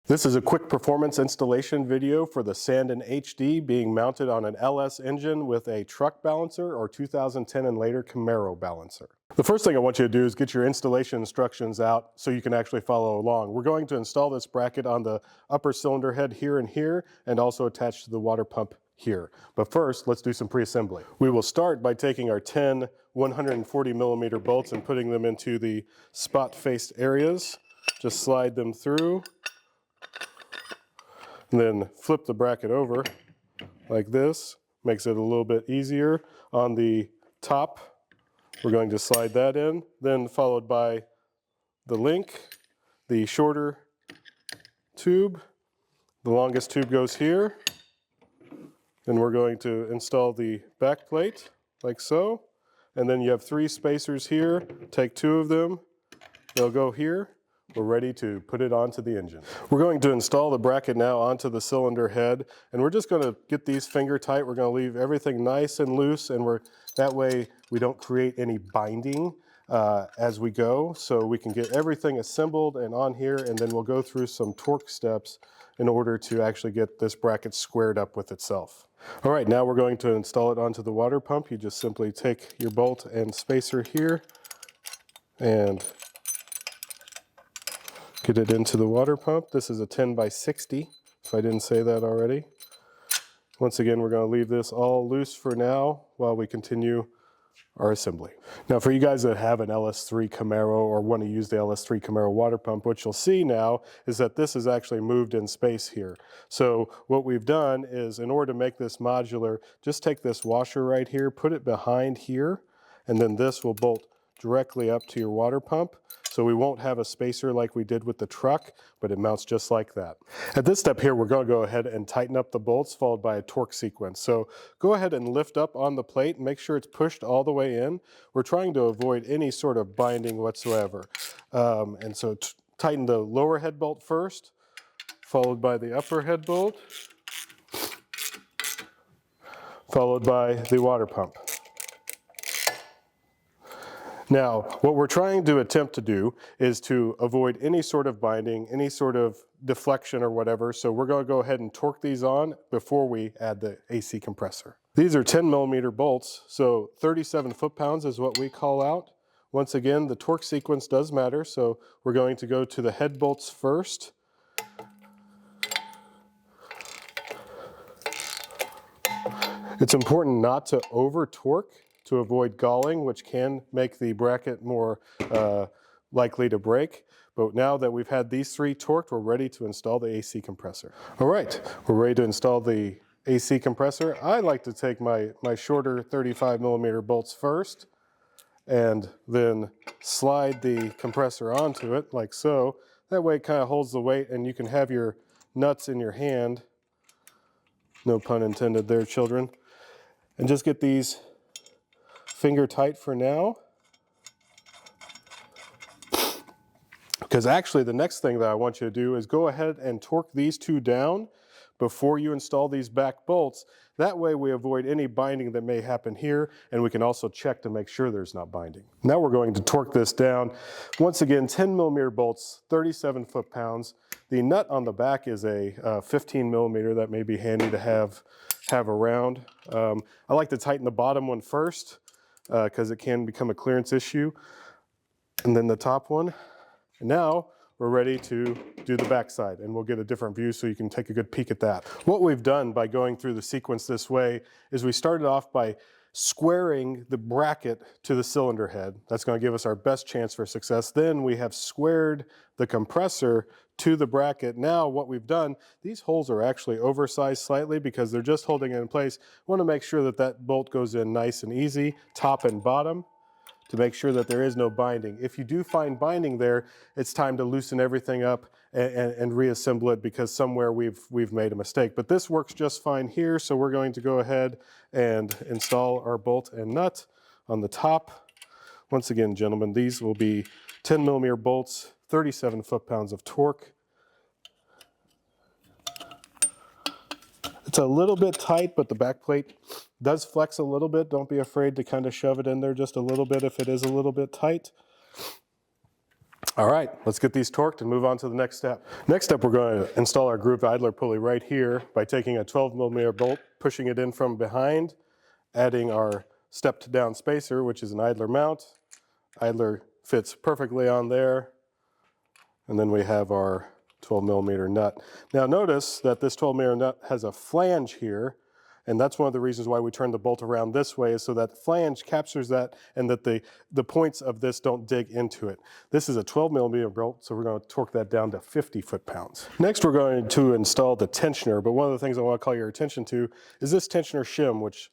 This is a quick performance installation video for the Sandon HD being mounted on an LS engine with a truck balancer or 2010 and later Camaro balancer. The first thing I want you to do is get your installation instructions out so you can actually follow along. We're going to install this bracket on the upper cylinder head here and also attached to the water pump here. But first, let's do some pre-assembly. We will start by taking our 10 140 millimeter bolts and putting them into the spot-faced areas. Just slide them through. And then flip the bracket over like this. Makes it a little bit easier. On the top, we're going to slide that in, then followed by the link, the shorter tube. The longest tube goes here. Then we're going to install the back plate like so. And then you have 3 spacers here. Take 2 of them. They'll go here. We're ready to put it onto the engine. We're going to install the bracket now onto the cylinder head, and we're just going to get these finger tight. We're going to leave everything nice and loose, and that way we don't create any binding as we go, so we can get everything assembled and on here, and then we'll go through some torque steps in order to actually get this bracket squared up with itself. All right, now we're going to install it onto the water pump. You just simply take your bolt and spacer here and get it into the water pump. This is a 10 by 60, if I didn't say that already. Once again, we're going to leave this all loose for now while we continue our assembly. Now, for you guys that have an LS3 Camaro or want to use the LS3 Camaro water pump, what you'll see now is that this is actually moved in space here. So what we've done is, in order to make this modular, just take this washer right here, put it behind here, and then this will bolt directly up to your water pump. So we won't have a spacer like we did with the truck, but it mounts just like that. At this step here, we're going to go ahead and tighten up the bolts, followed by a torque sequence. So go ahead and lift up on the plate and make sure it's pushed all the way in. We're trying to avoid any sort of binding whatsoever. And so tighten the lower head bolt first, followed by the upper head bolt, followed by the water pump. Now, what we're trying to attempt to do is to avoid any sort of binding, any sort of deflection or whatever, so we're going to go ahead and torque these on before we add the AC compressor. These are 10 millimeter bolts, so 37 foot-pounds is what we call out. Once again, the torque sequence does matter, so we're going to go to the head bolts first. It's important not to over-torque to avoid galling, which can make the bracket more likely to break. But now that we've had these 3 torqued, we're ready to install the AC compressor. All right, we're ready to install the AC compressor. I like to take my shorter 35 millimeter bolts first and then slide the compressor onto it like so. That way it kind of holds the weight and you can have your nuts in your hand. No pun intended there, children. And just get these finger tight for now. Because actually the next thing that I want you to do is go ahead and torque these 2 down before you install these back bolts. That way we avoid any binding that may happen here, and we can also check to make sure there's not binding. Now we're going to torque this down. Once again, 10 millimeter bolts, 37 foot-pounds. The nut on the back is a 15 millimeter that may be handy to have around. I like to tighten the bottom one first, because it can become a clearance issue, and then the top one. And now we're ready to do the backside, and we'll get a different view so you can take a good peek at that. What we've done by going through the sequence this way is we started off by squaring the bracket to the cylinder head. That's going to give us our best chance for success. Then we have squared the compressor to the bracket. Now what we've done, these holes are actually oversized slightly because they're just holding it in place. We want to make sure that that bolt goes in nice and easy, top and bottom, to make sure that there is no binding. If you do find binding there, it's time to loosen everything up and reassemble it because somewhere we've made a mistake. But this works just fine here, so we're going to go ahead and install our bolt and nut on the top. Once again, gentlemen, these will be 10 millimeter bolts, 37 foot-pounds of torque. It's a little bit tight, but the back plate does flex a little bit. Don't be afraid to kind of shove it in there just a little bit if it is a little bit tight. All right, let's get these torqued and move on to the next step. Next step, we're going to install our groove idler pulley right here by taking a 12mm bolt, pushing it in from behind, adding our stepped down spacer, which is an idler mount. Idler fits perfectly on there. And then we have our 12mm nut. Now notice that this 12mm nut has a flange here, and that's one of the reasons why we turn the bolt around this way, is so that the flange captures that and that the points of this don't dig into it. This is a 12mm bolt, so we're going to torque that down to 50 foot-pounds. Next, we're going to install the tensioner, but one of the things I want to call your attention to is this tensioner shim, which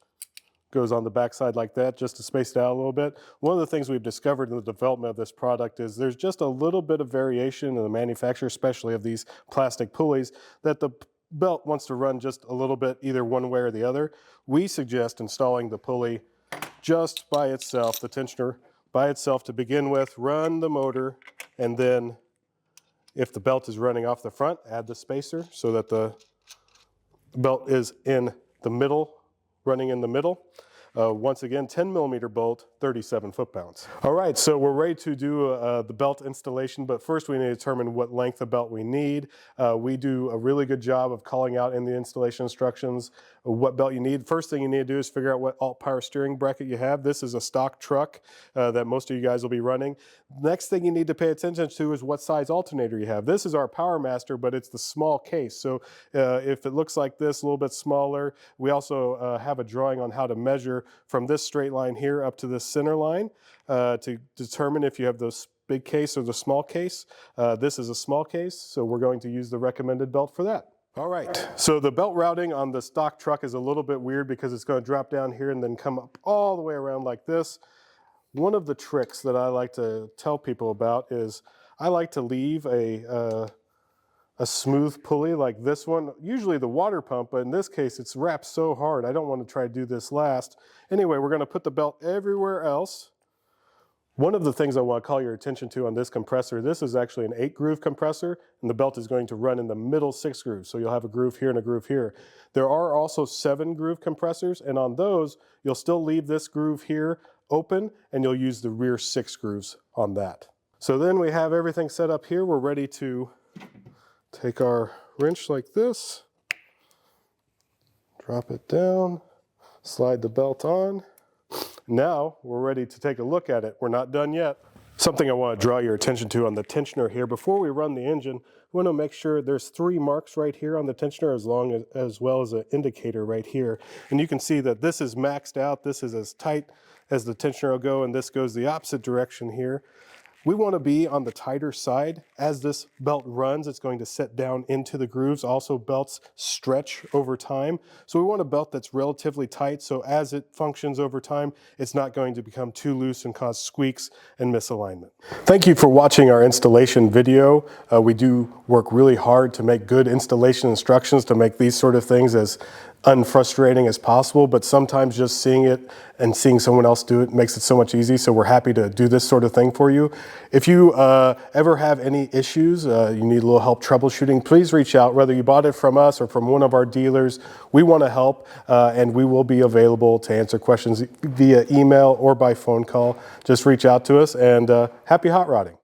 goes on the backside like that, just to space it out a little bit. One of the things we've discovered in the development of this product is there's just a little bit of variation in the manufacture, especially of these plastic pulleys, that the belt wants to run just a little bit either one way or the other. We suggest installing the pulley just by itself, the tensioner by itself to begin with, run the motor, and then if the belt is running off the front, add the spacer so that the belt is in the middle, running in the middle. Once again, 10mm bolt, 37 foot-pounds. All right, so we're ready to do the belt installation, but first we need to determine what length of belt we need. We do a really good job of calling out in the installation instructions what belt you need. First thing you need to do is figure out what alt power steering bracket you have. This is a stock truck that most of you guys will be running. Next thing you need to pay attention to is what size alternator you have. This is our Power Master, but it's the small case. So if it looks like this, a little bit smaller, we also have a drawing on how to measure from this straight line here up to this center line to determine if you have the big case or the small case. This is a small case, so we're going to use the recommended belt for that. All right, so the belt routing on the stock truck is a little bit weird because it's going to drop down here and then come up all the way around like this. One of the tricks that I like to tell people about is I like to leave a smooth pulley like this one, usually the water pump, but in this case it's wrapped so hard I don't want to try to do this last. Anyway, we're going to put the belt everywhere else. One of the things I want to call your attention to on this compressor, this is actually an 8-groove compressor, and the belt is going to run in the middle 6 grooves, so you'll have a groove here and a groove here. There are also 7-groove compressors, and on those you'll still leave this groove here open and you'll use the rear 6 grooves on that. So then we have everything set up here. We're ready to take our wrench like this, drop it down, slide the belt on. Now we're ready to take a look at it. We're not done yet. Something I want to draw your attention to on the tensioner here, before we run the engine, we want to make sure there's 3 marks right here on the tensioner as well as an indicator right here. And you can see that this is maxed out. This is as tight as the tensioner will go, and this goes the opposite direction here. We want to be on the tighter side. As this belt runs, it's going to set down into the grooves. Also, belts stretch over time. So we want a belt that's relatively tight, so as it functions over time, it's not going to become too loose and cause squeaks and misalignment. Thank you for watching our installation video. We do work really hard to make good installation instructions to make these sort of things as unfrustrating as possible, but sometimes just seeing it and seeing someone else do it makes it so much easier. So we're happy to do this sort of thing for you. If you ever have any issues, you need a little help troubleshooting, please reach out, whether you bought it from us or from one of our dealers. We want to help, and we will be available to answer questions via email or by phone call. Just reach out to us, and happy hot rodding.